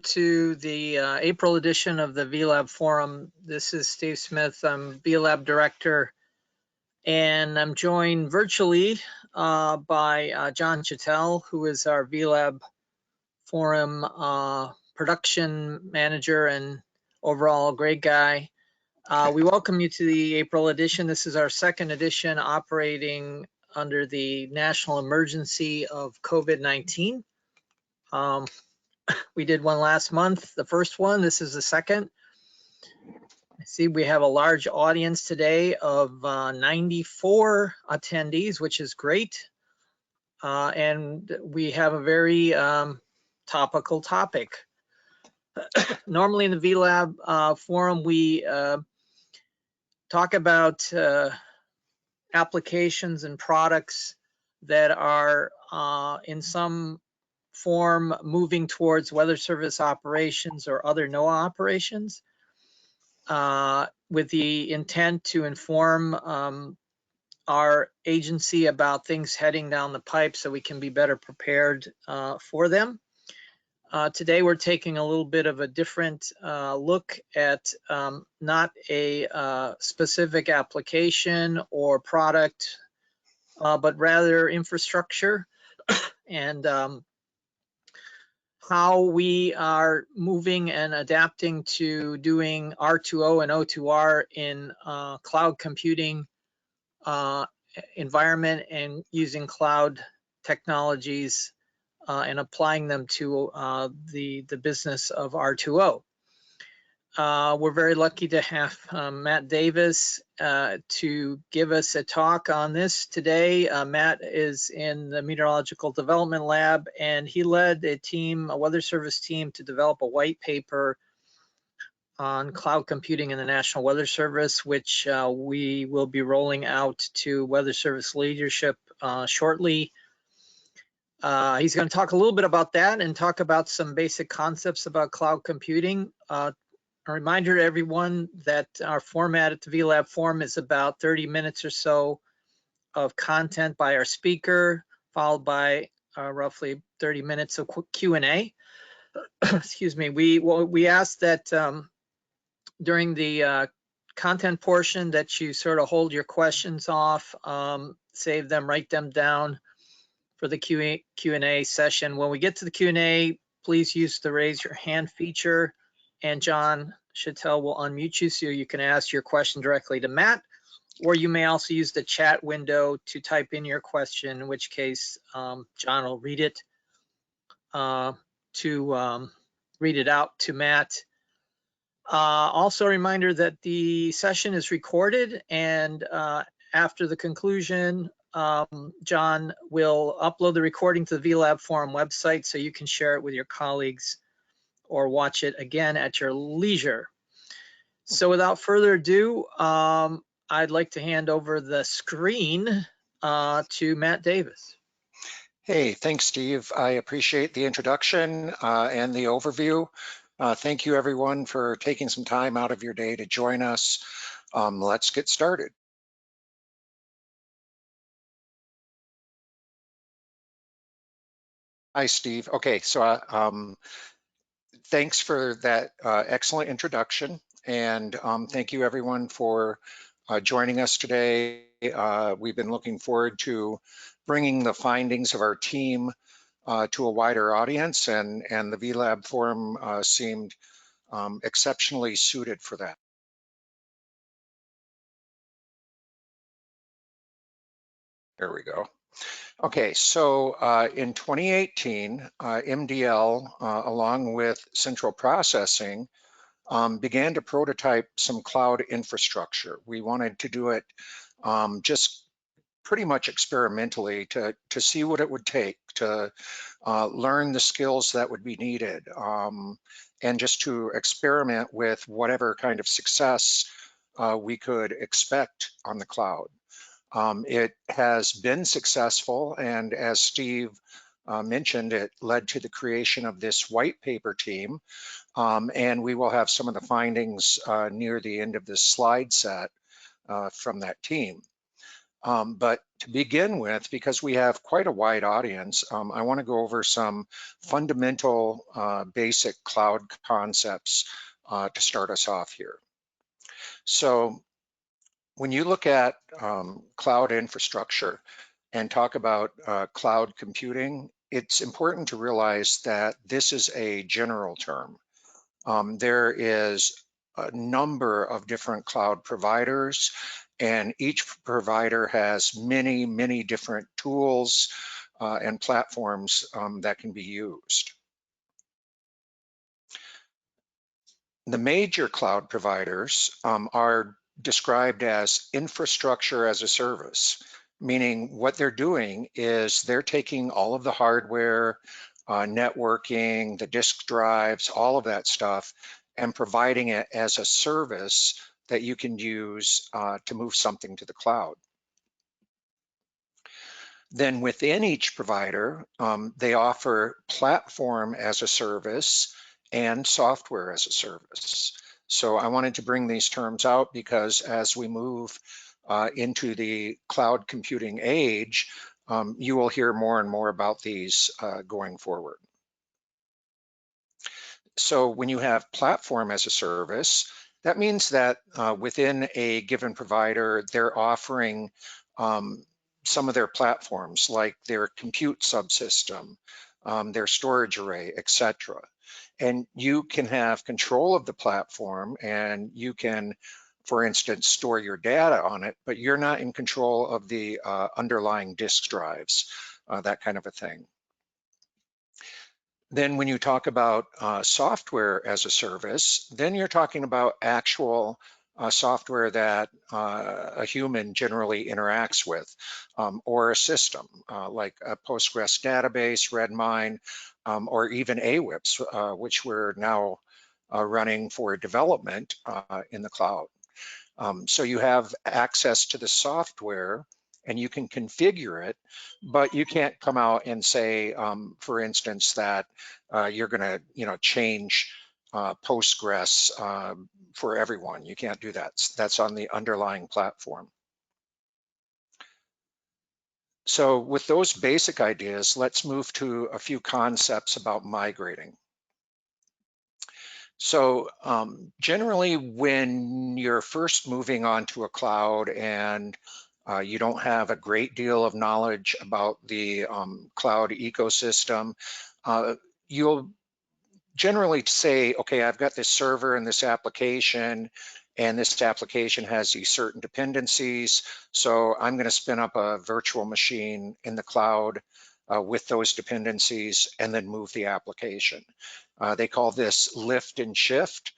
to the April edition of the VLab Forum. This is Steve Smith. I'm VLab Director, and I'm joined virtually by John Chattel, who is our VLab Forum production manager and overall great guy. We welcome you to the April edition. This is our second edition operating under the national emergency of COVID-19. We did one last month, the first one. This is the second. I see we have a large audience today of 94 attendees, which is great. And we have a very topical topic. Normally in the VLab forum, we talk about applications and products that are in some form moving towards weather service operations or other NOAA operations, with the intent to inform our agency about things heading down the pipe so we can be better prepared for them. Today we're taking a little bit of a different look at not a specific application or product, but rather infrastructure and how we are moving and adapting to doing R2O and O2R in cloud computing environment and using cloud technologies and applying them to the business of R2O. We're very lucky to have Matt Davis to give us a talk on this today. Matt is in the Meteorological Development Lab, and he led a weather service team to develop a white paper on cloud computing in the National Weather Service, which we will be rolling out to weather service leadership shortly. He's going to talk a little bit about that and talk about some basic concepts about cloud computing. A reminder to everyone that our format at the VLab Forum is about 30 minutes or so of content by our speaker, followed by roughly 30 minutes of Q&A. Excuse me. We ask that during the content portion that you sort of hold your questions off, save them, write them down for the Q&A session. When we get to the Q&A, please use the raise your hand feature, and John Chattel will unmute you so you can ask your question directly to Matt, or you may also use the chat window to type in your question, in which case John will read it read it out to Matt. Also a reminder that the session is recorded, and after the conclusion, John will upload the recording to the VLab Forum website so you can share it with your colleagues or watch it again at your leisure. So without further ado, I'd like to hand over the screen to Matt Davis. Hey, thanks, Steve. I appreciate the introduction and the overview. Thank you, everyone, for taking some time out of your day to join us. Let's get started. Hi, Steve. Okay, so thanks for that excellent introduction, and thank you, everyone, for joining us today. We've been looking forward to bringing the findings of our team to a wider audience, and the VLab Forum seemed exceptionally suited for that. There we go. Okay, so in 2018, MDL, along with Central Processing, began to prototype some cloud infrastructure. We wanted to do it just pretty much experimentally to see what it would take to learn the skills that would be needed, and just to experiment with whatever kind of success we could expect on the cloud. It has been successful, and as Steve mentioned, it led to the creation of this white paper team, and we will have some of the findings near the end of this slide set from that team. But to begin with, because we have quite a wide audience, I want to go over some fundamental basic cloud concepts to start us off here. So when you look at cloud infrastructure and talk about cloud computing, it's important to realize that this is a general term. There is a number of different cloud providers, and each provider has many, many different tools and platforms that can be used. The major cloud providers are described as infrastructure as a service, meaning what they're doing is they're taking all of the hardware, networking, the disk drives, all of that stuff, and providing it as a service that you can use to move something to the cloud. Then within each provider, they offer platform as a service and software as a service. So I wanted to bring these terms out because as we move into the cloud computing age, you will hear more and more about these going forward. So when you have platform as a service, that means that within a given provider, they're offering some of their platforms, like their compute subsystem, their storage array, etc. And you can have control of the platform, and you can, for instance, store your data on it, but you're not in control of the underlying disk drives, that kind of a thing. Then when you talk about software as a service, then you're talking about actual software that a human generally interacts with, or a system like a Postgres database, Redmine, or even AWIPS, which we're now running for development in the cloud. So you have access to the software and you can configure it, but you can't come out and say, for instance, that you're going to, change Postgres for everyone. You can't do that. That's on the underlying platform. So with those basic ideas, let's move to a few concepts about migrating. So generally, when you're first moving onto a cloud and you don't have a great deal of knowledge about the cloud ecosystem, you'll generally say, okay, I've got this server and this application has these certain dependencies, so I'm going to spin up a virtual machine in the cloud with those dependencies and then move the application. They call this lift and shift,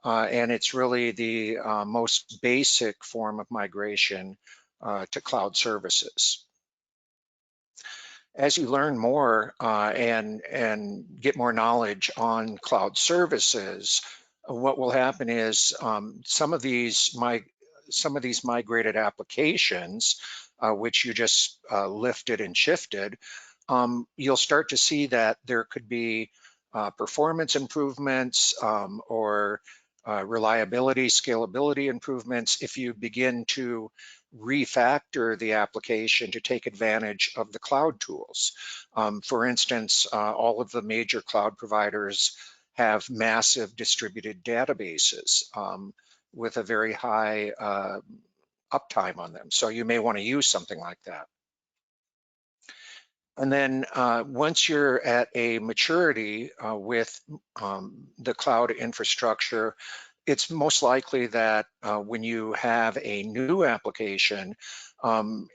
and it's really the most basic form of migration to cloud services. As you learn more and get more knowledge on cloud services, what will happen is some of these migrated applications, which you just lifted and shifted, you'll start to see that there could be performance improvements or reliability, scalability improvements if you begin to refactor the application to take advantage of the cloud tools. For instance, all of the major cloud providers have massive distributed databases with a very high uptime on them. So you may want to use something like that. And then once you're at a maturity with the cloud infrastructure, it's most likely that when you have a new application, and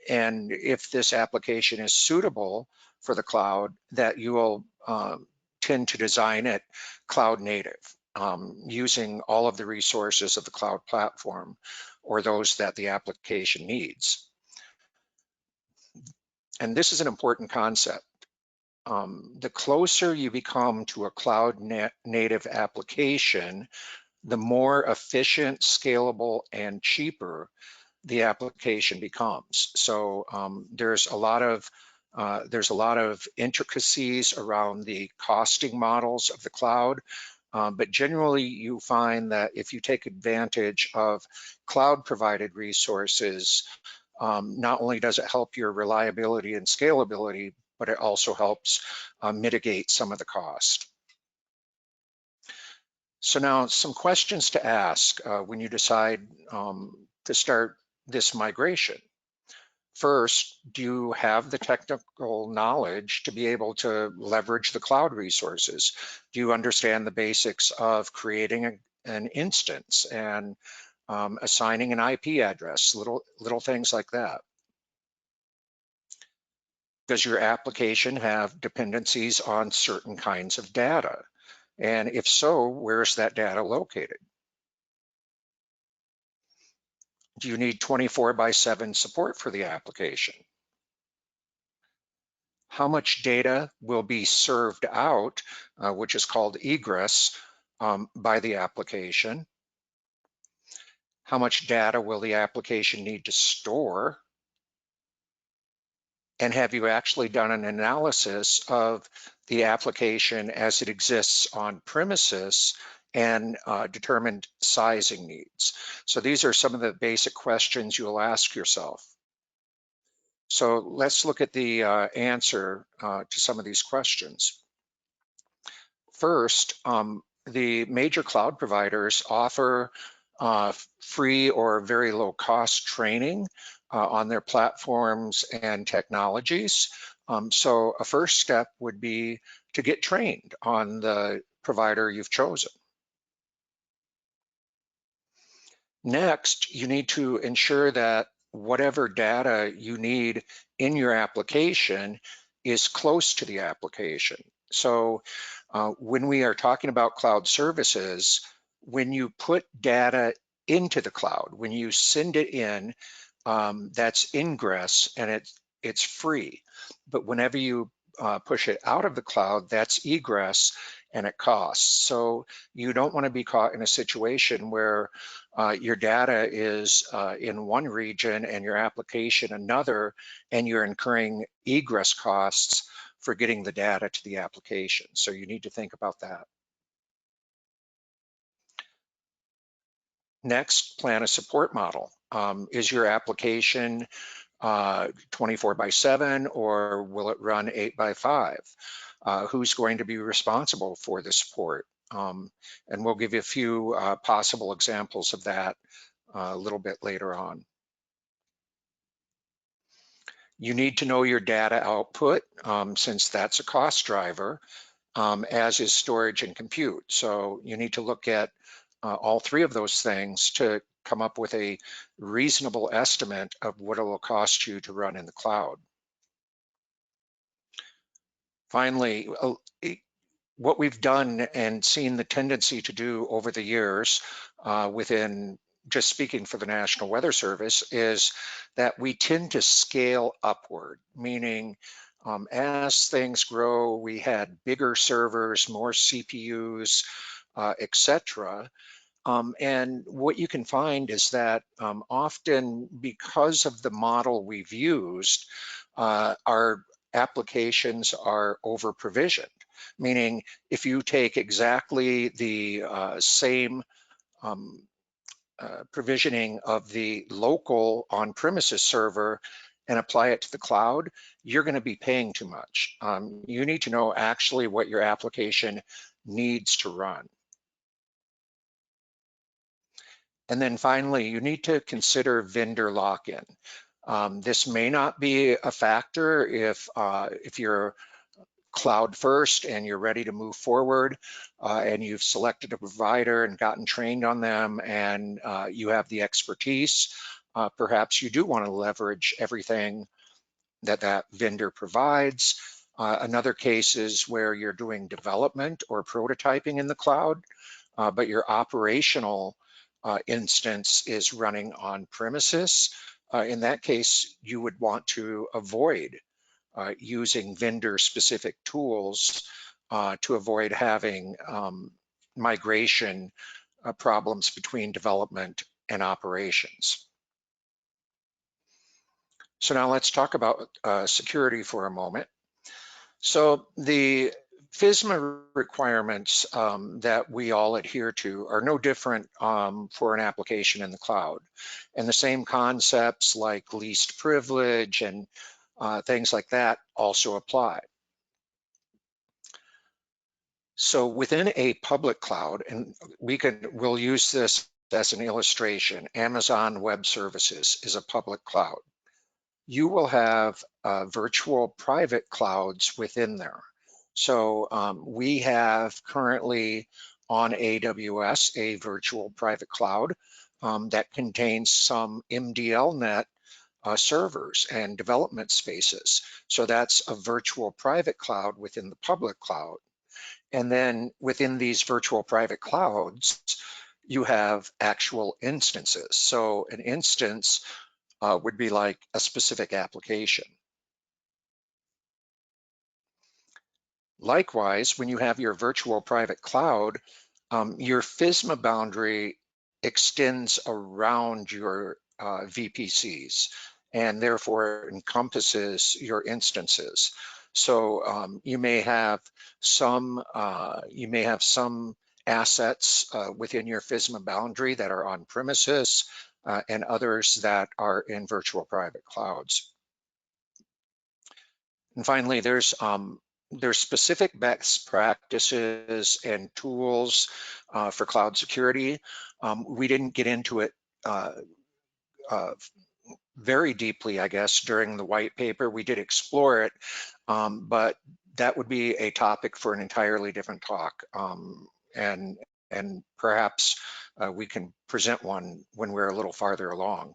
if this application is suitable for the cloud, that you will tend to design it cloud native, using all of the resources of the cloud platform or those that the application needs. And this is an important concept. The closer you become to a cloud native application, the more efficient, scalable, and cheaper the application becomes. So there's a lot of intricacies around the costing models of the cloud, but generally you find that if you take advantage of cloud provided resources, Not only does it help your reliability and scalability, but it also helps mitigate some of the cost. So now some questions to ask when you decide to start this migration. First, do you have the technical knowledge to be able to leverage the cloud resources? Do you understand the basics of creating an instance and assigning an IP address, little things like that? Does your application have dependencies on certain kinds of data? And if so, where is that data located? Do you need 24/7 support for the application? How much data will be served out, which is called egress, by the application? How much data will the application need to store? And have you actually done an analysis of the application as it exists on premises and determined sizing needs? So these are some of the basic questions you'll ask yourself. So let's look at the answer to some of these questions. First, the major cloud providers offer free or very low cost training on their platforms and technologies. So a first step would be to get trained on the provider you've chosen. Next, you need to ensure that whatever data you need in your application is close to the application. So when we are talking about cloud services, when you put data into the cloud, when you send it in, that's ingress and it's free. But whenever you push it out of the cloud, that's egress and it costs. So you don't want to be caught in a situation where your data is in one region and your application another, and you're incurring egress costs for getting the data to the application. So you need to think about that. Next, plan a support model. Is your application 24/7 or will it run 8/5? Who's going to be responsible for the support? And we'll give you a few possible examples of that a little bit later on. You need to know your data output since that's a cost driver, as is storage and compute. So you need to look at all three of those things to come up with a reasonable estimate of what it will cost you to run in the cloud. Finally, what we've done and seen the tendency to do over the years within, just speaking for the National Weather Service, is that we tend to scale upward, meaning as things grow, we had bigger servers, more CPUs, etc. And what you can find is that often because of the model we've used, our applications are over provisioned, meaning if you take exactly the same provisioning of the local on-premises server and apply it to the cloud, you're going to be paying too much. You need to know actually what your application needs to run. And then finally, you need to consider vendor lock-in. This may not be a factor if you're cloud first and you're ready to move forward and you've selected a provider and gotten trained on them and you have the expertise. Perhaps you do want to leverage everything that vendor provides. Another case is where you're doing development or prototyping in the cloud, but your operational instance is running on premises. In that case, you would want to avoid using vendor-specific tools to avoid having migration problems between development and operations. So now let's talk about security for a moment. So the FSMA requirements that we all adhere to are no different for an application in the cloud. And the same concepts like least privilege and things like that also apply. So within a public cloud, and we'll use this as an illustration, Amazon Web Services is a public cloud. You will have virtual private clouds within there. So we have currently on AWS a virtual private cloud that contains some MDLnet servers and development spaces. So that's a virtual private cloud within the public cloud. And then within these virtual private clouds, you have actual instances. So an instance would be like a specific application. Likewise, when you have your virtual private cloud, your FSMA boundary extends around your VPCs and therefore encompasses your instances. So you may have some assets within your FSMA boundary that are on premises and others that are in virtual private clouds. And finally, there's specific best practices and tools for cloud security. We didn't get into it very deeply, I guess, during the white paper. We did explore it, but that would be a topic for an entirely different talk. And perhaps we can present one when we're a little farther along.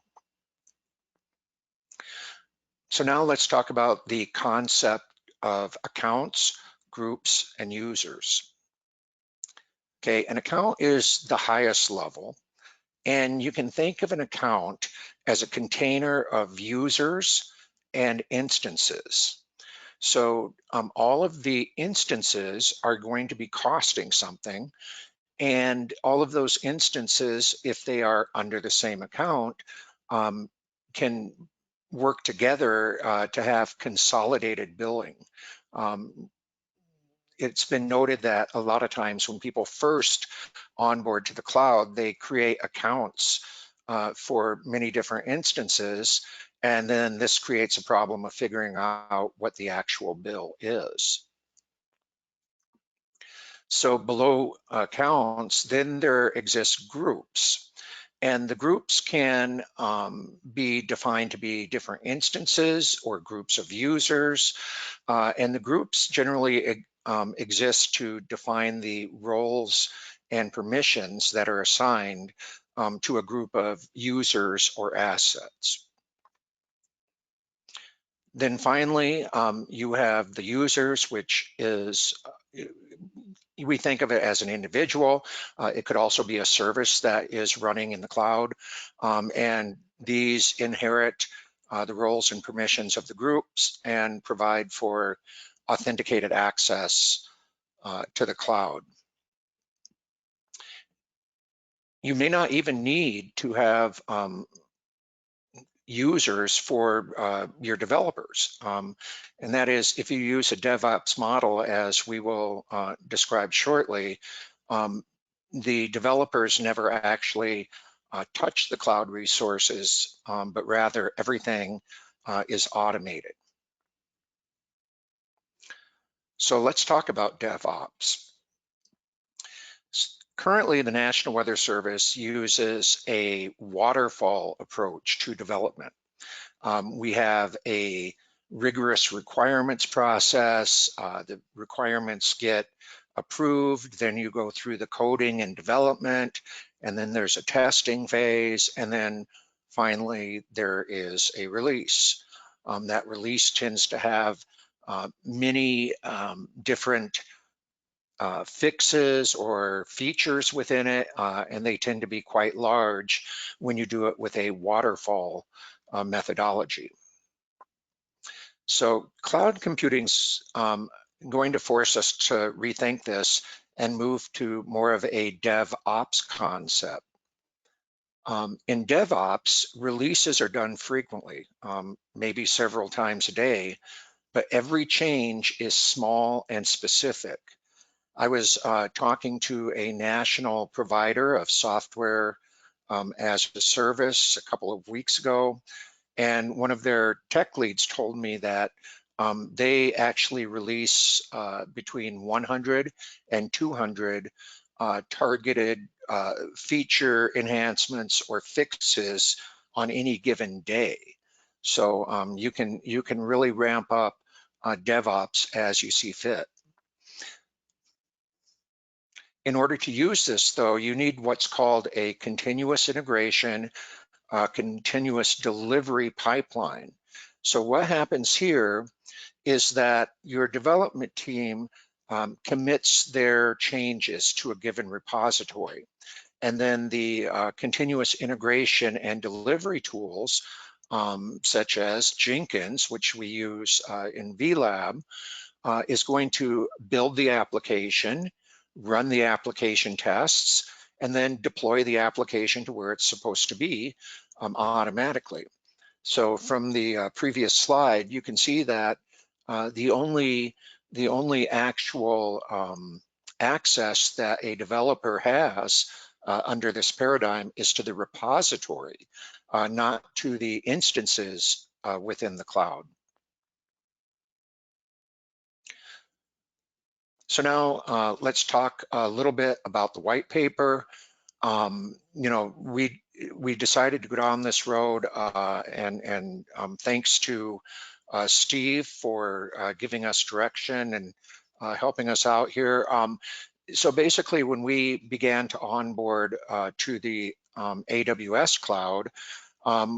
So now let's talk about the concept of accounts, groups, and users. Okay, an account is the highest level, and you can think of an account as a container of users and instances. So all of the instances are going to be costing something, and all of those instances, if they are under the same account, can work together to have consolidated billing. It's been noted that a lot of times when people first onboard to the cloud, they create accounts for many different instances, and then this creates a problem of figuring out what the actual bill is. So below accounts, then there exist groups. And the groups can be defined to be different instances or groups of users. And the groups generally exist to define the roles and permissions that are assigned to a group of users or assets. Then finally, you have the users, which is we think of it as an individual. It could also be a service that is running in the cloud. And these inherit the roles and permissions of the groups and provide for authenticated access to the cloud. You may not even need to have users for your developers. And that is, if you use a DevOps model, as we will describe shortly, the developers never actually touch the cloud resources, but rather everything is automated. So let's talk about DevOps. Currently, the National Weather Service uses a waterfall approach to development. We have a rigorous requirements process. The requirements get approved, then you go through the coding and development, and then there's a testing phase, and then finally there is a release. That release tends to have many different fixes or features within it, and they tend to be quite large when you do it with a waterfall methodology. So cloud computing is going to force us to rethink this and move to more of a DevOps concept. In DevOps, releases are done frequently, maybe several times a day, but every change is small and specific. I was talking to a national provider of software as a service a couple of weeks ago, and one of their tech leads told me that they actually release between 100 and 200 targeted feature enhancements or fixes on any given day. So you can really ramp up DevOps as you see fit. In order to use this, though, you need what's called a continuous integration, continuous delivery pipeline. So what happens here is that your development team commits their changes to a given repository. And then the continuous integration and delivery tools, such as Jenkins, which we use in VLab, is going to build the application, run the application tests, and then deploy the application to where it's supposed to be automatically. So from the previous slide, you can see that the only actual access that a developer has under this paradigm is to the repository, not to the instances within the cloud. So now let's talk a little bit about the white paper. We decided to go down this road, and thanks to Steve for giving us direction and helping us out here. So basically, when we began to onboard to the AWS cloud,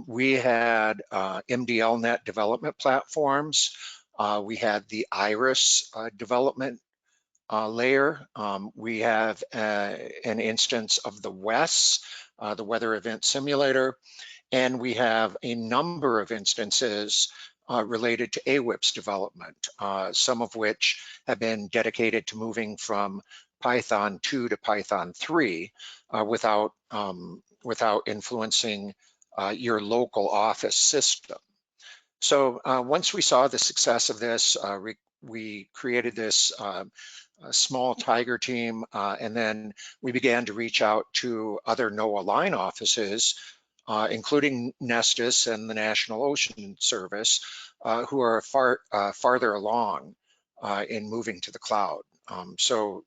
we had MDLnet development platforms. We had the Iris development layer. We have an instance of the WES, the Weather Event Simulator, and we have a number of instances related to AWIPS development, some of which have been dedicated to moving from Python 2 to Python 3 without influencing your local office system. So once we saw the success of this, we created this a small Tiger team, and then we began to reach out to other NOAA line offices, including Nestis and the National Ocean Service, who are farther along in moving to the cloud. So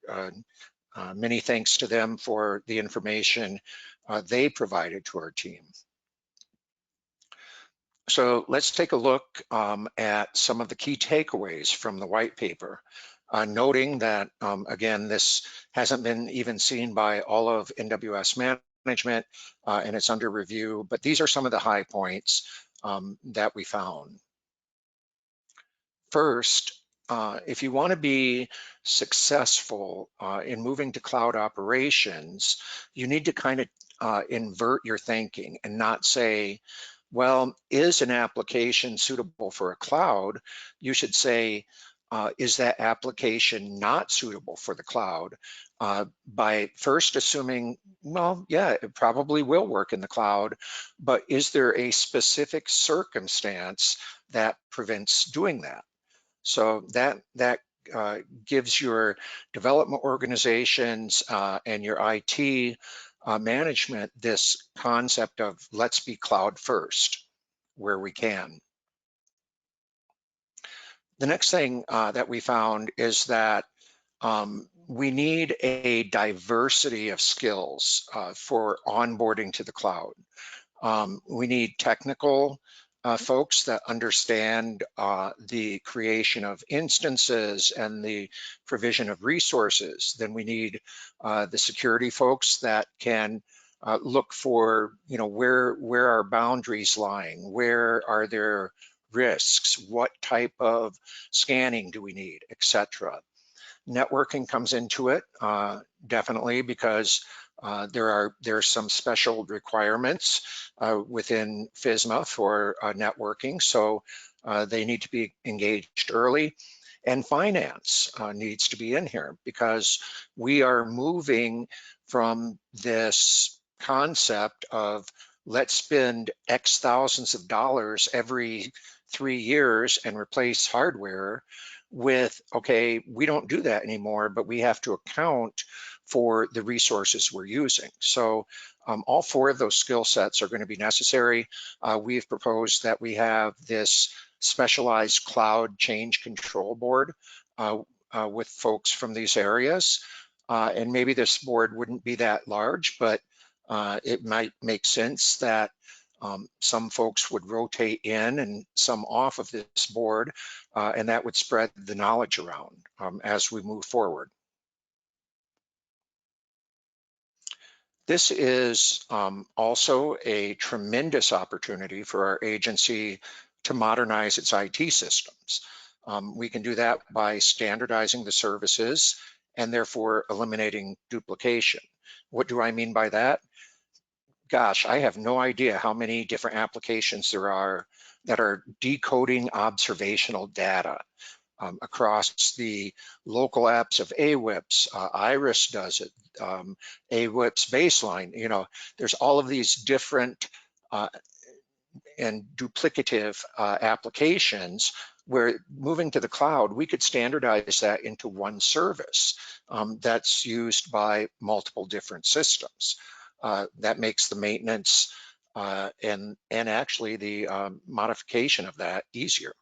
many thanks to them for the information they provided to our team. So let's take a look at some of the key takeaways from the white paper, noting that, again, this hasn't been even seen by all of NWS management, and it's under review, but these are some of the high points that we found. First, if you want to be successful in moving to cloud operations, you need to kind of invert your thinking and not say, well, is an application suitable for a cloud? You should say, is that application not suitable for the cloud? By first assuming, well, yeah, it probably will work in the cloud, but is there a specific circumstance that prevents doing that? So that gives your development organizations and your IT management this concept of let's be cloud first where we can. The next thing that we found is that we need a diversity of skills for onboarding to the cloud. We need technical folks that understand the creation of instances and the provision of resources. Then we need the security folks that can look for, where are boundaries lying? Where are there risks? What type of scanning do we need, etc. Networking comes into it, definitely, because there are some special requirements within FISMA for networking, so they need to be engaged early. And finance needs to be in here because we are moving from this concept of let's spend X thousands of dollars every 3 years and replace hardware with, okay, we don't do that anymore, but we have to account for the resources we're using. So all 4 of those skill sets are going to be necessary. We've proposed that we have this specialized cloud change control board with folks from these areas. And maybe this board wouldn't be that large, but it might make sense that some folks would rotate in and some off of this board, and that would spread the knowledge around as we move forward. This is also a tremendous opportunity for our agency to modernize its IT systems. We can do that by standardizing the services and therefore eliminating duplication. What do I mean by that? Gosh, I have no idea how many different applications there are that are decoding observational data across the local apps of AWIPS. Iris does it, AWIPS baseline. You know, there's all of these different and duplicative applications where moving to the cloud, we could standardize that into one service that's used by multiple different systems. That makes the maintenance and actually the modification of that easier.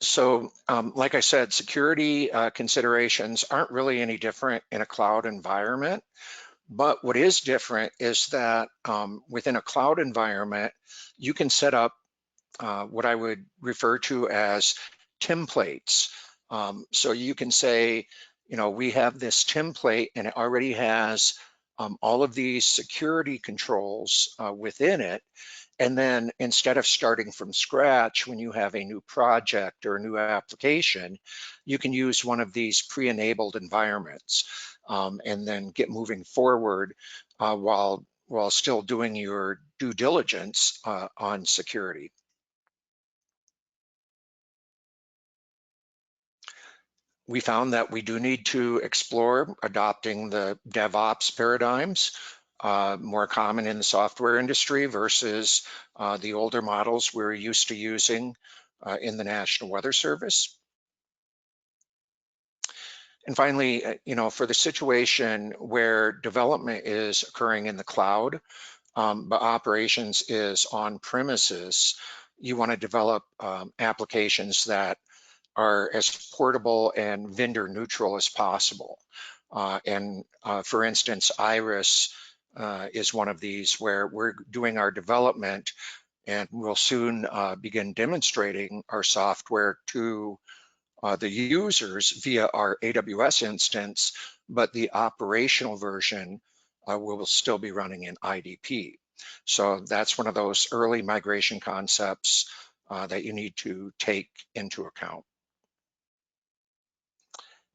So like I said, security considerations aren't really any different in a cloud environment. But what is different is that within a cloud environment, you can set up what I would refer to as templates. So you can say, you know, we have this template and it already has all of these security controls within it. And then instead of starting from scratch when you have a new project or a new application, you can use one of these pre-enabled environments and then get moving forward while still doing your due diligence on security. We found that we do need to explore adopting the DevOps paradigms, more common in the software industry versus the older models we're used to using in the National Weather Service. And finally, you know, for the situation where development is occurring in the cloud, but operations is on premises, you want to develop applications that are as portable and vendor neutral as possible. For instance, Iris is one of these where we're doing our development and we'll soon begin demonstrating our software to the users via our AWS instance, but the operational version will still be running in IDP. So that's one of those early migration concepts that you need to take into account.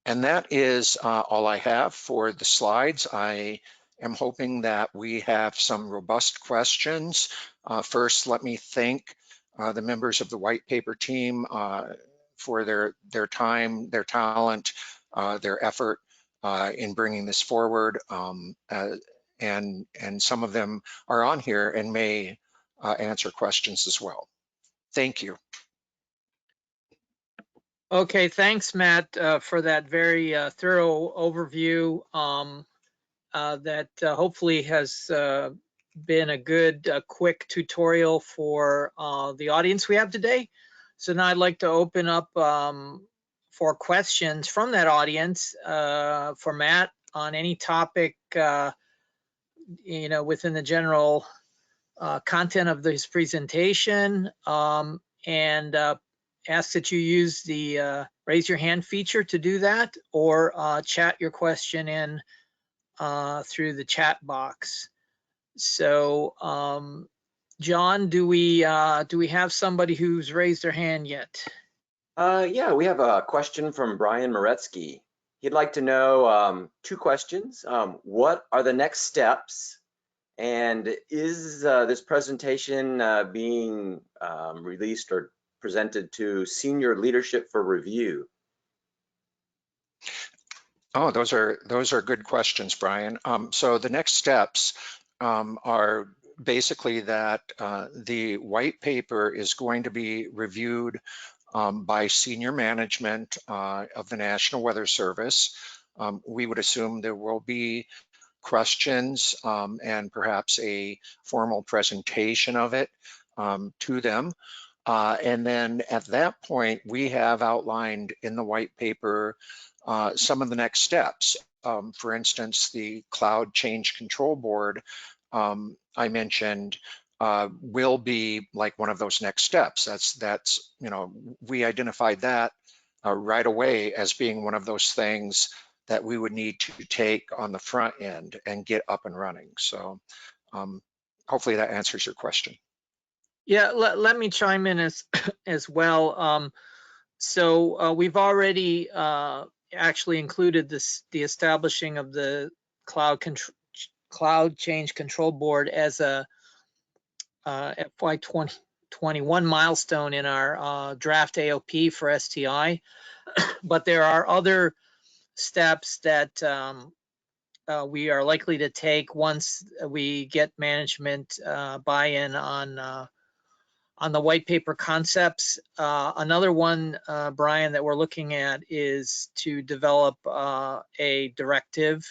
And that is all I have for the slides. I am hoping that we have some robust questions. First, let me thank the members of the white paper team for their time, their talent, their effort in bringing this forward. And some of them are on here and may answer questions as well. Thank you. Okay, thanks, Matt, for that very thorough overview that hopefully has been a good, quick tutorial for the audience we have today. So now I'd like to open up for questions from that audience for Matt on any topic, you know, within the general content of this presentation, and ask that you use the raise your hand feature to do that, or chat your question in through the chat box. So, John, do we have somebody who's raised their hand yet? Yeah, we have a question from Brian Moretsky. He'd like to know 2 questions. What are the next steps? And is this presentation being released or presented to senior leadership for review? Oh, those are good questions, Brian. So the next steps are basically that the white paper is going to be reviewed by senior management of the National Weather Service. We would assume there will be questions and perhaps a formal presentation of it to them. And then at that point, we have outlined in the white paper some of the next steps. For instance, the Cloud Change Control Board I mentioned will be like one of those next steps. That's you know, we identified that right away as being one of those things that we would need to take on the front end and get up and running. So hopefully that answers your question. Yeah, let me chime in as well. So we've already actually included the establishing of the Cloud Change Control Board as a FY 2021 milestone in our draft AOP for STI. But there are other steps that we are likely to take once we get management buy-in on the white paper concepts. Another one, Brian, that we're looking at is to develop a directive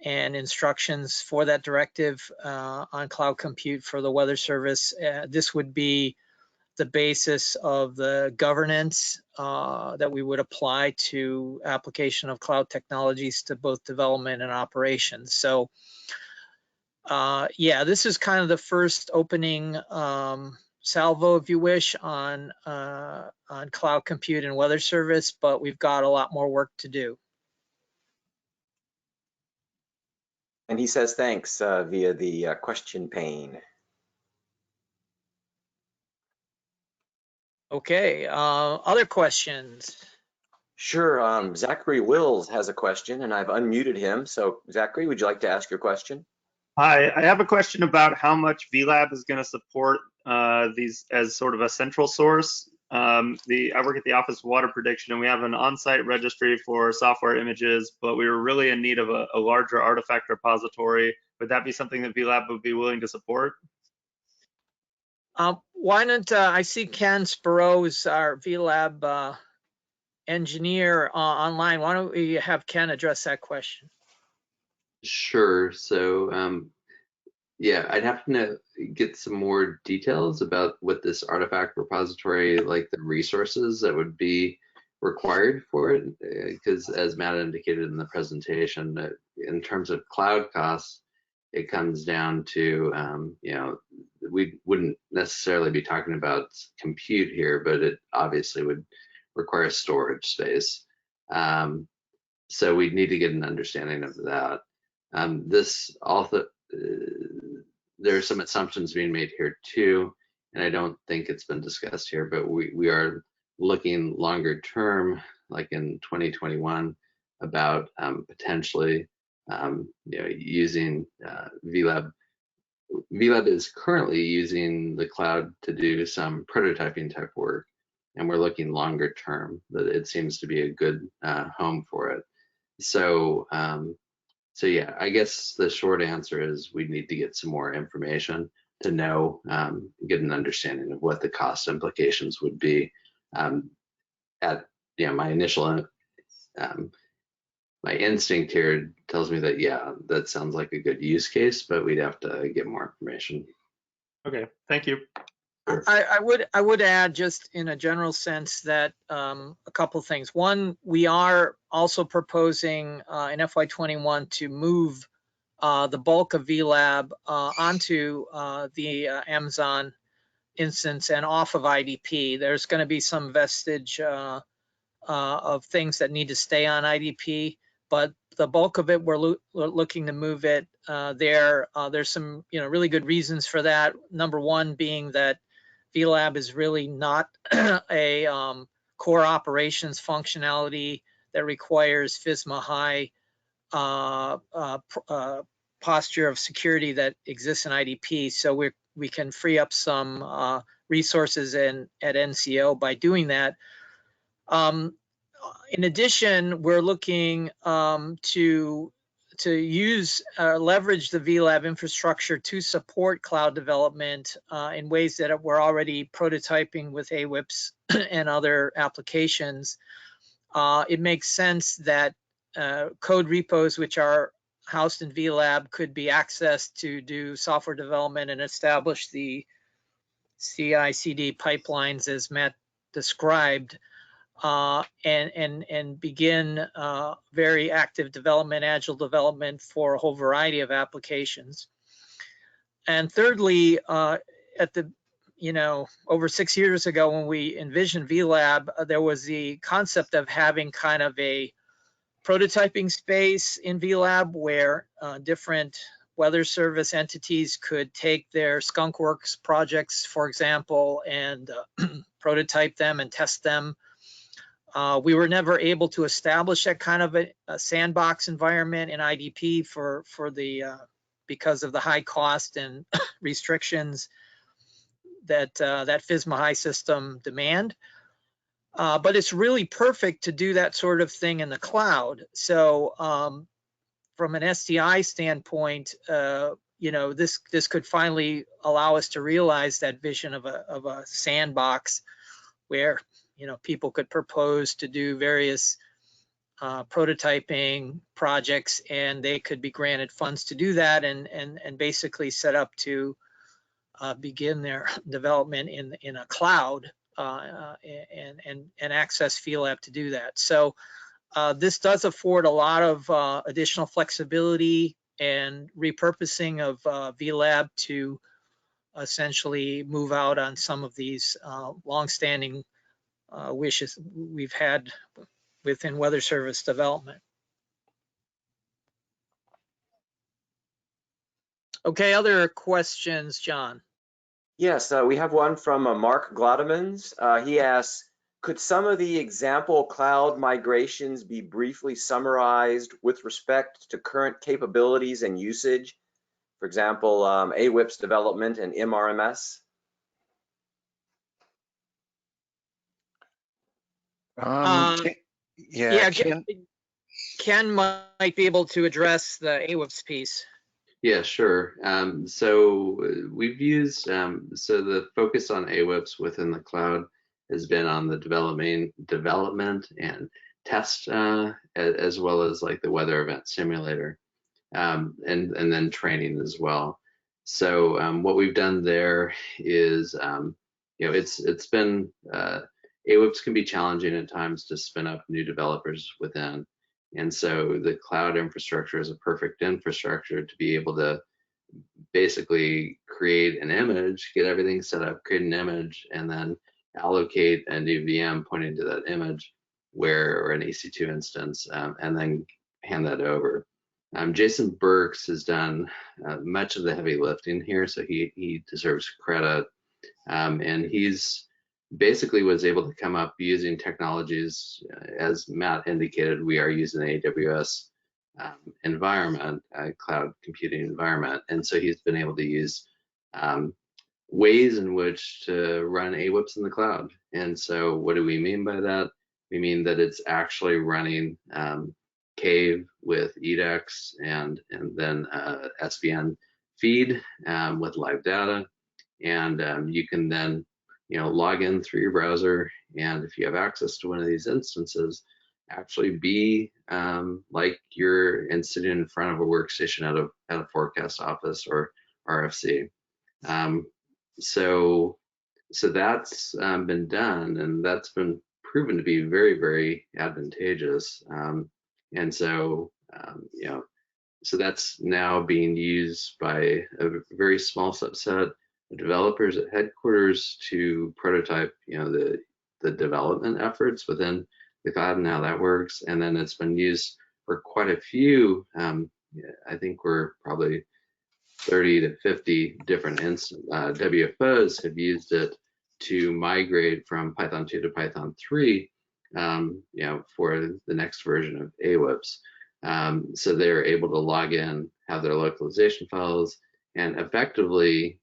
and instructions for that directive on cloud compute for the Weather Service. This would be the basis of the governance that we would apply to application of cloud technologies to both development and operations. So yeah, this is kind of the first opening salvo, if you wish, on cloud compute and weather service, but we've got a lot more work to do. And he says thanks via the question pane. Okay, other questions? Sure, Zachary Wills has a question and I've unmuted him. So Zachary, would you like to ask your question? Hi, I have a question about how much VLab is going to support these as sort of a central source. I work at the Office of Water Prediction, and we have an on-site registry for software images, but we were really in need of a larger artifact repository. Would that be something that VLab would be willing to support? Why don't I see Ken Sparrows, our VLab engineer online. Why don't we have Ken address that question? Sure. So yeah, I'd have to get some more details about what this artifact repository, like the resources that would be required for it, because as Matt indicated in the presentation, in terms of cloud costs, it comes down to, you know, we wouldn't necessarily be talking about compute here, but it obviously would require storage space. So we'd need to get an understanding of that. This also, there are some assumptions being made here too, and I don't think it's been discussed here, but we are looking longer term, like in 2021, about potentially you know, using VLab. VLab is currently using the cloud to do some prototyping type work, and we're looking longer term that it seems to be a good home for it. So so yeah, I guess the short answer is we need to get some more information to know, get an understanding of what the cost implications would be. At, you know, my initial, my instinct here tells me that, yeah, that sounds like a good use case, but we'd have to get more information. Okay, thank you. I would add, just in a general sense, that a couple things. One, we are also proposing in FY21 to move the bulk of VLab onto the Amazon instance and off of IDP. There's going to be some vestige of things that need to stay on IDP, but the bulk of it, we're looking to move it there. There's some, you know, really good reasons for that. Number one being that VLab is really not a core operations functionality that requires FISMA high posture of security that exists in IDP. So we can free up some resources at NCO by doing that. In addition, we're looking to use leverage the VLab infrastructure to support cloud development in ways that we're already prototyping with AWIPS and other applications. It makes sense that code repos which are housed in VLab could be accessed to do software development and establish the CI/CD pipelines as Matt described, and begin very active development, agile development for a whole variety of applications. And thirdly, at the over 6 years ago when we envisioned VLab, there was the concept of having kind of a prototyping space in VLab where different weather service entities could take their skunkworks projects, for example, and prototype them and test them. We were never able to establish that kind of a sandbox environment in IDP because of the high cost and restrictions that FSMA high system demand. But it's really perfect to do that sort of thing in the cloud. So from an SDI standpoint, this could finally allow us to realize that vision of a sandbox where people could propose to do various prototyping projects, and they could be granted funds to do that, and basically set up to begin their development in a cloud and access VLab to do that. So this does afford a lot of additional flexibility and repurposing of VLab to essentially move out on some of these longstanding wishes we've had within weather service development. Okay, other questions, John? Yes, we have one from Mark Glodemans. He asks, could some of the example cloud migrations be briefly summarized with respect to current capabilities and usage? For example, AWIPS development and MRMS? Ken might be able to address the AWIPS piece. Yeah, sure. So we've used, so the focus on AWIPS within the cloud has been on the development and test, as well as like the weather event simulator, and then training as well. So what we've done there is, it's been, AWIPS can be challenging at times to spin up new developers within. And so the cloud infrastructure is a perfect infrastructure to be able to basically create an image, get everything set up, create an image, and then allocate a new VM pointing to that image or an EC2 instance, and then hand that over. Jason Burks has done much of the heavy lifting here, so he deserves credit. And he's basically was able to come up using technologies, as Matt indicated, we are using the AWS environment, cloud computing environment. And so he's been able to use ways in which to run AWIPS in the cloud. And so what do we mean by that? We mean that it's actually running Cave with EDX and then SVN feed with live data. And you can then log in through your browser, and if you have access to one of these instances, actually be like you're sitting in front of a workstation at a forecast office or RFC. So that's been done, and that's been proven to be very, very advantageous. And so so that's now being used by a very small subset developers at headquarters to prototype, the development efforts within the cloud and how that works. And then it's been used for quite a few, I think we're probably 30 to 50 different WFOs have used it to migrate from Python 2 to Python 3, for the next version of AWIPS. So they're able to log in, have their localization files, and effectively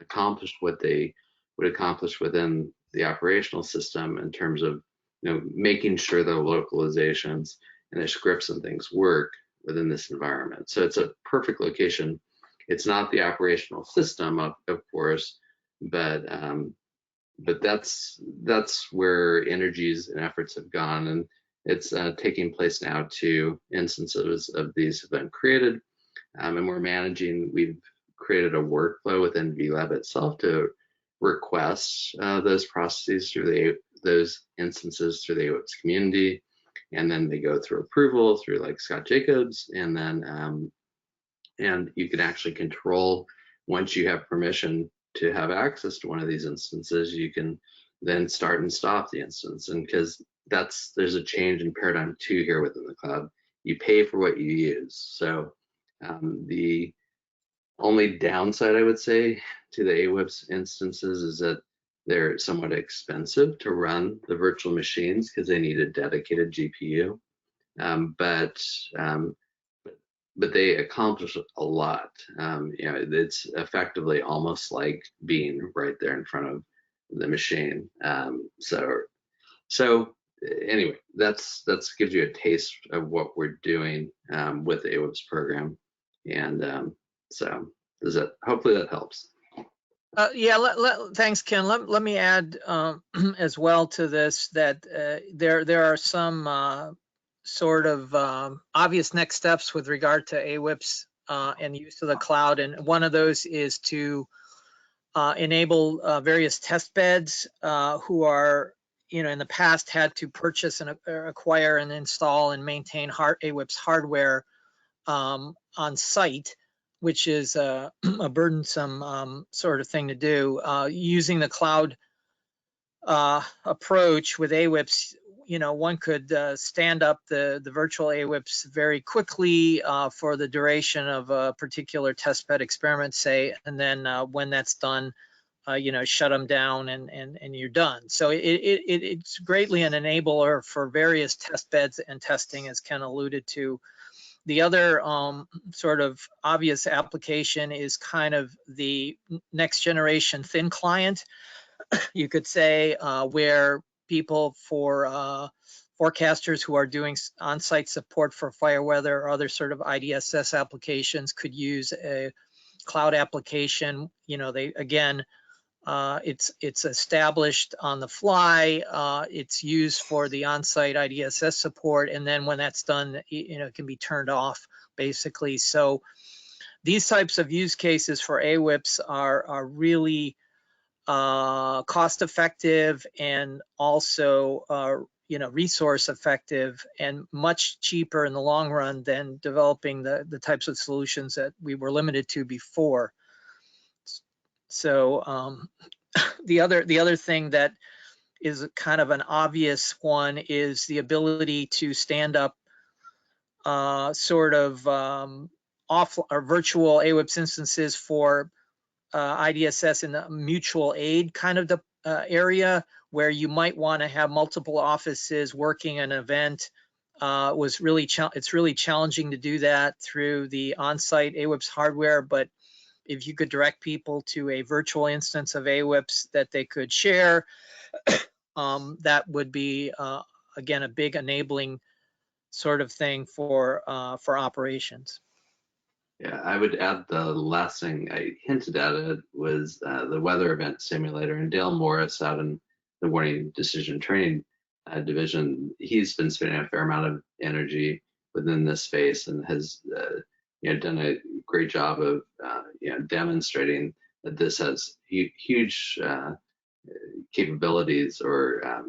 accomplish what they would accomplish within the operational system in terms of making sure their localizations and their scripts and things work within this environment. So it's a perfect location. It's not the operational system, of course, but that's where energies and efforts have gone, and it's taking place now. 2 instances of these have been created, and we're managing. We've created a workflow within VLab itself to request those processes through those instances through the AWIPS community, and then they go through approval through like Scott Jacobs, and then and you can actually control, once you have permission to have access to one of these instances, you can then start and stop the instance. And because there's a change in paradigm too here within the cloud. You pay for what you use. So the only downside I would say to the AWIPS instances is that they're somewhat expensive to run the virtual machines because they need a dedicated GPU. But they accomplish a lot. It's effectively almost like being right there in front of the machine. So anyway, that's gives you a taste of what we're doing with the AWIPS program, and so hopefully that helps. Yeah, thanks, Ken. Let me add as well to this that there are some sort of obvious next steps with regard to AWIPS and use of the cloud, and one of those is to enable various test beds who are, in the past had to purchase and acquire and install and maintain AWIPS hardware on site, which is a burdensome sort of thing to do. Using the cloud approach with AWIPS, one could stand up the virtual AWIPS very quickly for the duration of a particular testbed experiment, say, and then when that's done, shut them down and you're done. So it's greatly an enabler for various test beds and testing, as Ken alluded to. The other sort of obvious application is kind of the next generation thin client, you could say, where people for forecasters who are doing on-site support for fire weather or other sort of IDSS applications could use a cloud application. It's established on the fly. It's used for the on-site IDSS support, and then when that's done, it can be turned off, basically. So these types of use cases for AWIPS are really cost-effective and also resource effective and much cheaper in the long run than developing the types of solutions that we were limited to before. So the other thing that is kind of an obvious one is the ability to stand up sort of off or virtual AWIPS instances for IDSS in the mutual aid kind of the area where you might want to have multiple offices working an event. It's really challenging to do that through the on-site AWIPS hardware, but if you could direct people to a virtual instance of AWIPS that they could share, that would be, again, a big enabling sort of thing for operations. Yeah, I would add the last thing I hinted at it was the weather event simulator, and Dale Morris out in the warning decision training division, he's been spending a fair amount of energy within this space and has done a great job of demonstrating that this has huge capabilities, or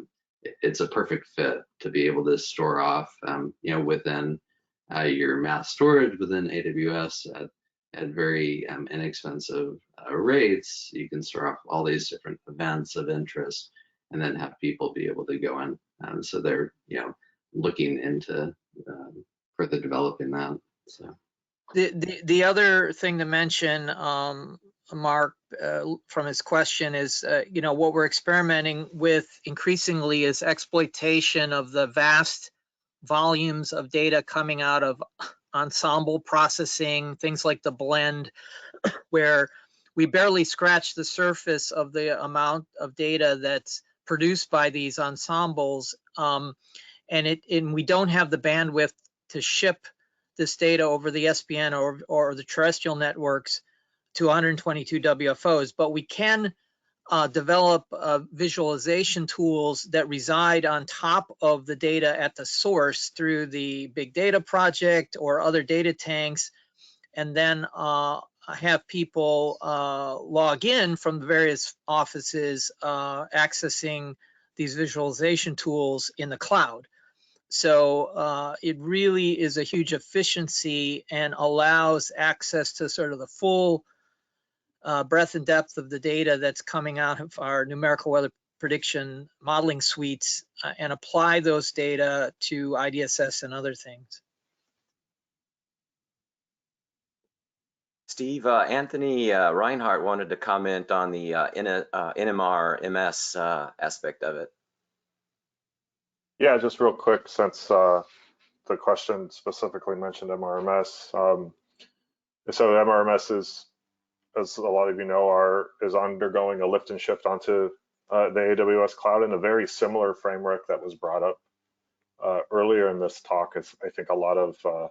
it's a perfect fit to be able to store off within your mass storage within AWS at very inexpensive rates. You can store off all these different events of interest and then have people be able to go in. So they're looking into further developing that. So the other thing to mention, Mark, from his question is, what we're experimenting with increasingly is exploitation of the vast volumes of data coming out of ensemble processing, things like the blend, where we barely scratch the surface of the amount of data that's produced by these ensembles, and we don't have the bandwidth to ship this data over the SBN or the terrestrial networks to 122 WFOs, but we can develop visualization tools that reside on top of the data at the source through the big data project or other data tanks, and then have people log in from the various offices accessing these visualization tools in the cloud. So it really is a huge efficiency and allows access to sort of the full breadth and depth of the data that's coming out of our numerical weather prediction modeling suites and apply those data to IDSS and other things. Steve, Anthony Reinhardt wanted to comment on the NMR MS aspect of it. Yeah, just real quick, since the question specifically mentioned MRMS. So MRMS is, as a lot of you know, is undergoing a lift and shift onto the AWS cloud in a very similar framework that was brought up earlier in this talk. I think a lot of the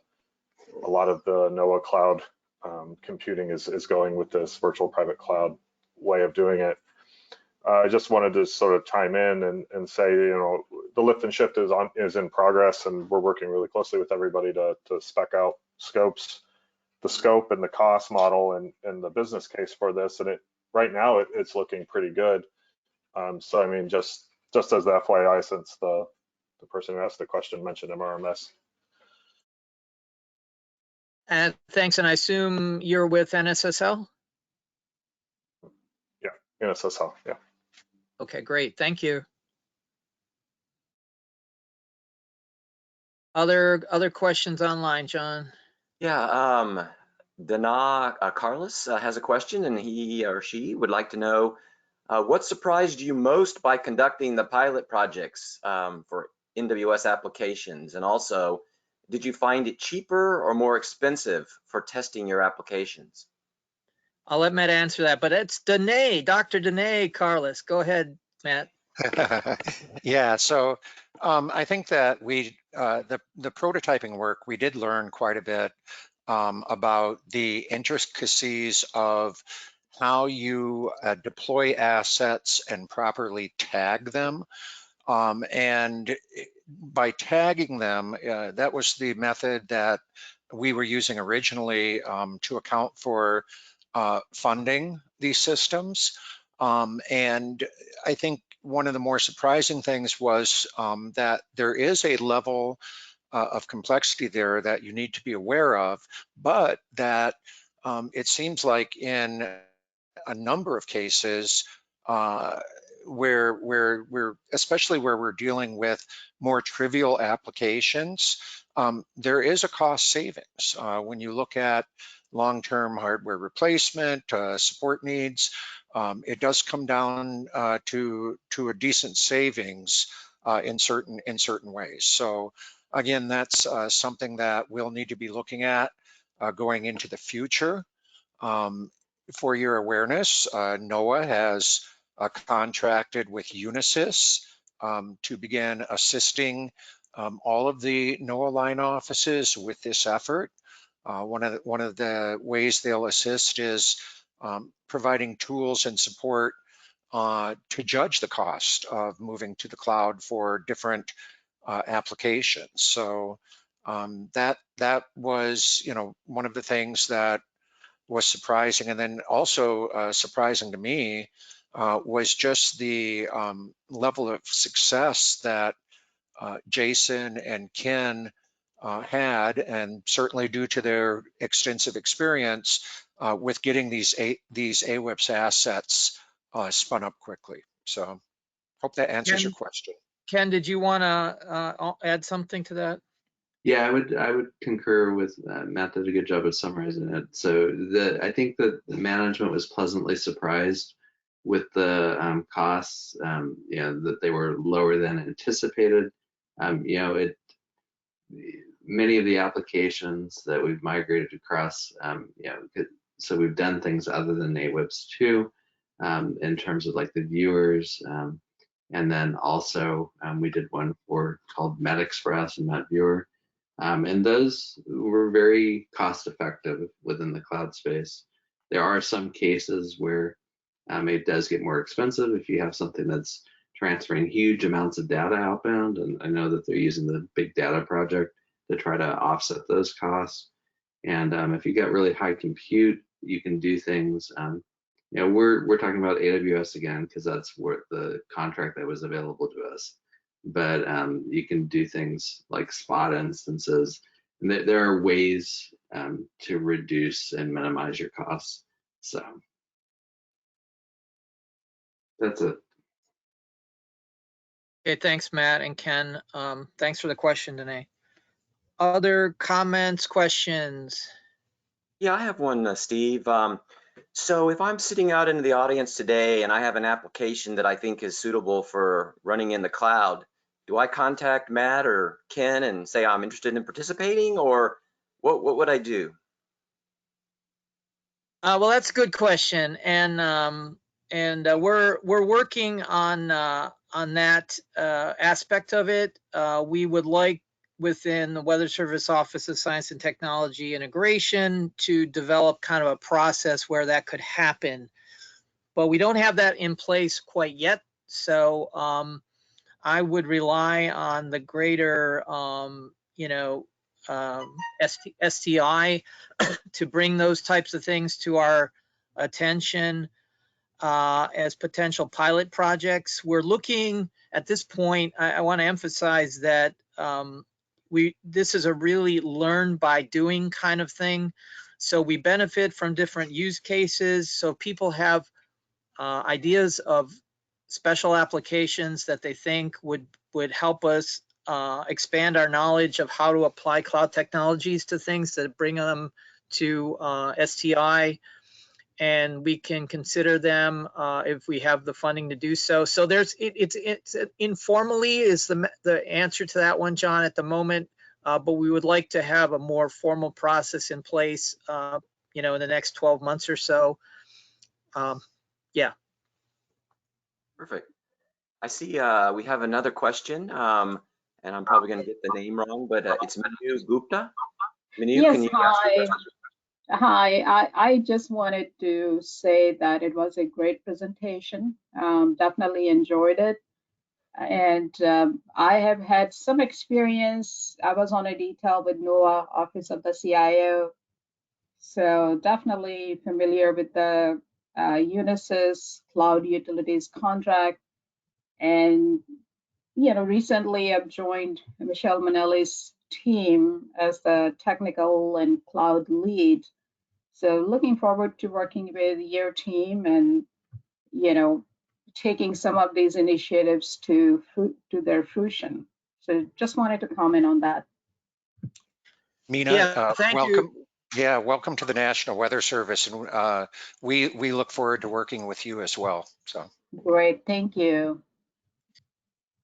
NOAA cloud computing is going with this virtual private cloud way of doing it. I just wanted to sort of chime in and say, you know, the lift and shift is in progress, and we're working really closely with everybody to spec out the scope and the cost model and the business case for this. And right now it's looking pretty good. So I mean, just as the FYI, since the person who asked the question mentioned MRMS. And thanks, and I assume you're with NSSL? Yeah, NSSL, yeah. Okay, great, thank you. Other questions online, John? Yeah, Dana Carlos has a question, and he or she would like to know what surprised you most by conducting the pilot projects for NWS applications, and also, did you find it cheaper or more expensive for testing your applications? I'll let Matt answer that, but it's Danae, Dr. Danae Carlos. Go ahead, Matt. Yeah, so I think that the prototyping work, we did learn quite a bit about the intricacies of how you deploy assets and properly tag them. And by tagging them, that was the method that we were using originally to account for funding these systems. And I think one of the more surprising things was that there is a level of complexity there that you need to be aware of, but that it seems like in a number of cases where we're, especially where we're dealing with more trivial applications, there is a cost savings. When you look at long-term hardware replacement, support needs, it does come down to a decent savings in certain ways. So again, that's something that we'll need to be looking at going into the future. For your awareness, NOAA has contracted with Unisys to begin assisting all of the NOAA line offices with this effort. One of the ways they'll assist is providing tools and support to judge the cost of moving to the cloud for different applications. So that was, you know, one of the things that was surprising. And then also surprising to me was just the level of success that Jason and Ken had, and certainly due to their extensive experience with getting these AWIPS assets spun up quickly. So hope that answers your question. Ken, did you want to add something to that? Yeah, I would concur with Matt. Did a good job of summarizing it. So I think that the management was pleasantly surprised with the costs. You know, that they were lower than anticipated. You know, many of the applications that we've migrated across, you know, so we've done things other than AWIPS too, in terms of like the viewers, and then also we did one called MedExpress and MedViewer. And those were very cost effective within the cloud space. There are some cases where it does get more expensive if you have something that's transferring huge amounts of data outbound. And I know that they're using the big data project to try to offset those costs. And if you get really high compute, you can do things. We're talking about AWS again because that's what the contract that was available to us. But you can do things like spot instances, and there are ways to reduce and minimize your costs. So that's it. Okay, thanks, Matt and Ken. Thanks for the question, Danae. Other comments, questions? Yeah, I have one, Steve. So if I'm sitting out in the audience today and I have an application that I think is suitable for running in the cloud, do I contact Matt or Ken and say I'm interested in participating, or what would I do? Well, that's a good question, and we're working on that aspect of it. We would like within the Weather Service Office of Science and Technology Integration to develop kind of a process where that could happen, but we don't have that in place quite yet. So I would rely on the greater, STI to bring those types of things to our attention as potential pilot projects. We're looking at this point, I want to emphasize that this is a really learn by doing kind of thing. So we benefit from different use cases. So people have ideas of special applications that they think would help us expand our knowledge of how to apply cloud technologies to things that bring them to STI, and we can consider them if we have the funding to do so. So there's it's informally is the answer to that one, John, at the moment, but we would like to have a more formal process in place, in the next 12 months or so. Yeah. Perfect. I see we have another question, and I'm probably going to get the name wrong, but it's Manu Gupta. Manu, yes, can you hi. Hi, I just wanted to say that it was a great presentation. Definitely enjoyed it. And I have had some experience. I was on a detail with NOAA, Office of the CIO. So definitely familiar with the Unisys Cloud Utilities contract. And, recently I've joined Michelle Manelli's team as the technical and cloud lead. So looking forward to working with your team and, taking some of these initiatives to their fruition. So just wanted to comment on that. Mina, thank welcome. you. Yeah, welcome to the National Weather Service, and we look forward to working with you as well. So great, thank you.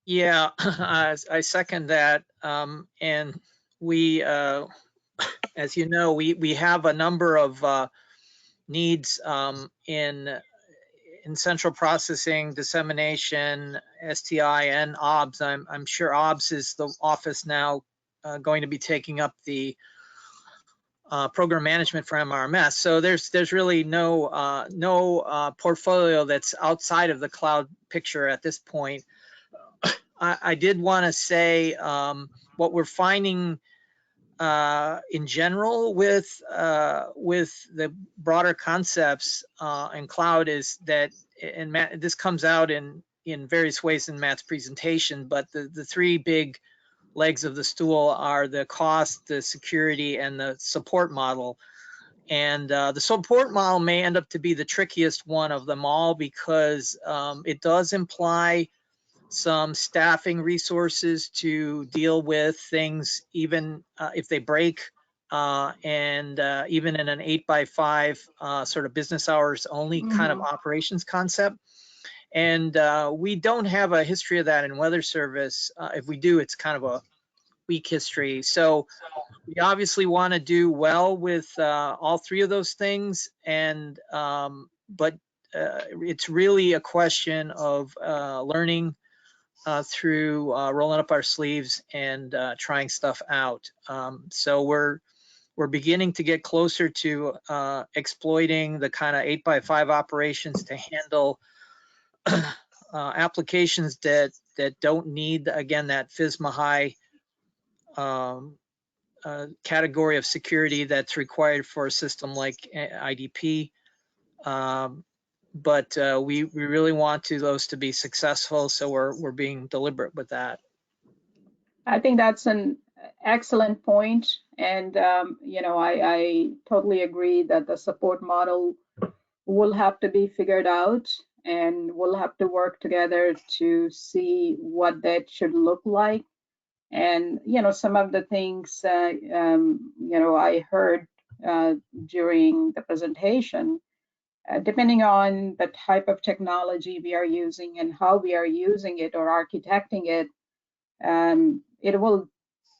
Yeah, I second that, and we, as you know, we have a number of needs in central processing, dissemination, STI, and OBS. I'm sure OBS is the office now going to be taking up the program management for MRMS. So there's really no portfolio that's outside of the cloud picture at this point. I did want to say what we're finding in general with the broader concepts in cloud is that, and Matt, this comes out in various ways in Matt's presentation, but the three big legs of the stool are the cost, the security, and the support model. And the support model may end up to be the trickiest one of them all because it does imply some staffing resources to deal with things, even if they break, and even in an 8x5 sort of business hours only kind of operations concept. And we don't have a history of that in Weather Service. If we do, it's kind of a weak history. So we obviously want to do well with all three of those things, and but it's really a question of learning through rolling up our sleeves and trying stuff out. So we're beginning to get closer to exploiting the kind of 8x5 operations to handle applications that don't need, again, that FSMA high category of security that's required for a system like IDP. But we really want those to be successful, so we're being deliberate with that. I think that's an excellent point, and I totally agree that the support model will have to be figured out, and we'll have to work together to see what that should look like. And some of the things I heard during the presentation, depending on the type of technology we are using and how we are using it or architecting it, it will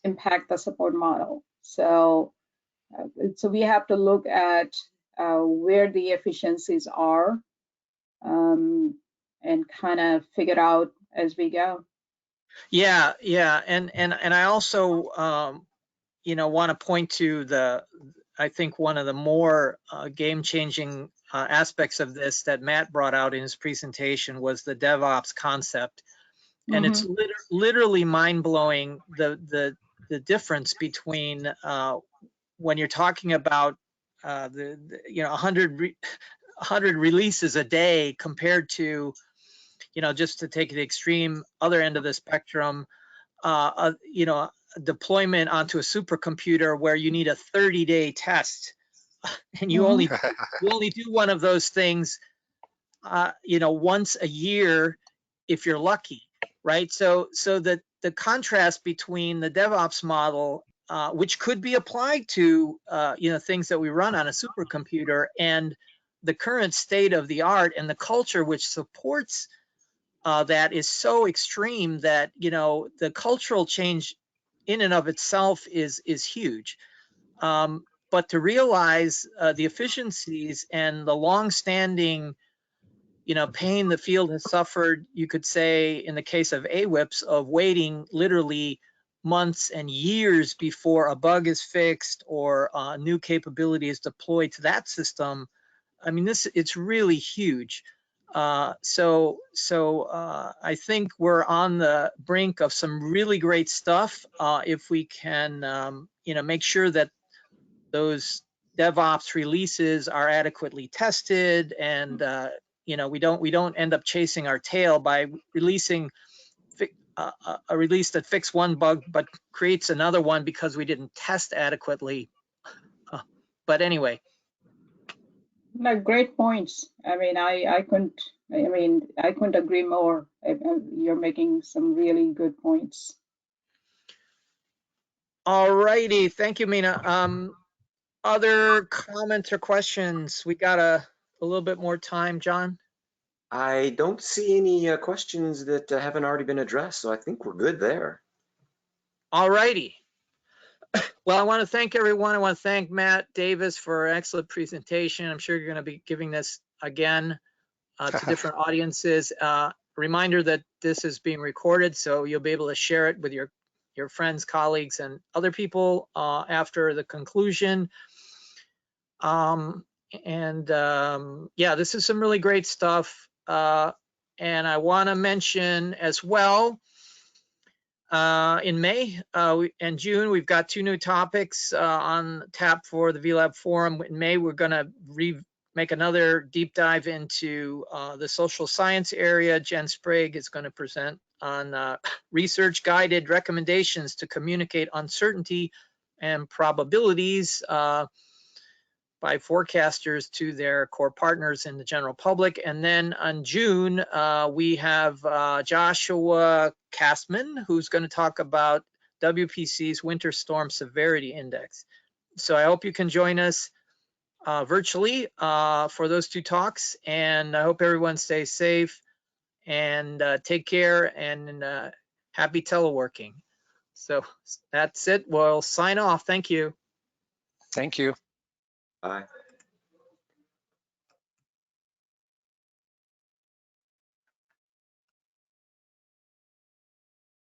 impact the support model. So we have to look at where the efficiencies are and kind of figure out as we go. Yeah, and I also want to point to I think one of the more game-changing aspects of this that Matt brought out in his presentation was the DevOps concept. And it's literally mind-blowing the difference between when you're talking about 100 releases a day compared to, just to take the extreme other end of the spectrum, deployment onto a supercomputer where you need a 30-day test, and you only do one of those things, once a year if you're lucky, right? So the contrast between the DevOps model, which could be applied to things that we run on a supercomputer, and the current state of the art and the culture which supports that is so extreme that the cultural change in and of itself is huge. But to realize the efficiencies and the long-standing pain the field has suffered, you could say, in the case of AWIPS, of waiting literally months and years before a bug is fixed or a new capability is deployed to that system. I mean, it's really huge. So I think we're on the brink of some really great stuff if we can, make sure that those DevOps releases are adequately tested, and we don't end up chasing our tail by releasing a release that fixed one bug but creates another one because we didn't test adequately. But anyway. No, great points. I mean, I couldn't agree more. You're making some really good points. All righty, thank you, Mina. Other comments or questions? We got a little bit more time, John. I don't see any questions that haven't already been addressed, so I think we're good there. All righty. Well, I want to thank everyone. I want to thank Matt Davis for an excellent presentation. I'm sure you're going to be giving this again to different audiences. Reminder that this is being recorded, so you'll be able to share it with your friends, colleagues, and other people after the conclusion. Yeah, this is some really great stuff. And I want to mention as well, in May and June, we've got 2 new topics on tap for the VLab Forum. In May, we're going to make another deep dive into the social science area. Jen Sprague is going to present on research-guided recommendations to communicate uncertainty and probabilities by forecasters to their core partners in the general public. And then on June, we have Joshua Kastman, who's going to talk about WPC's Winter Storm Severity Index. So I hope you can join us virtually for those 2 talks, and I hope everyone stays safe and take care, and happy teleworking. So that's it. We'll sign off. Thank you. Thank you. Bye.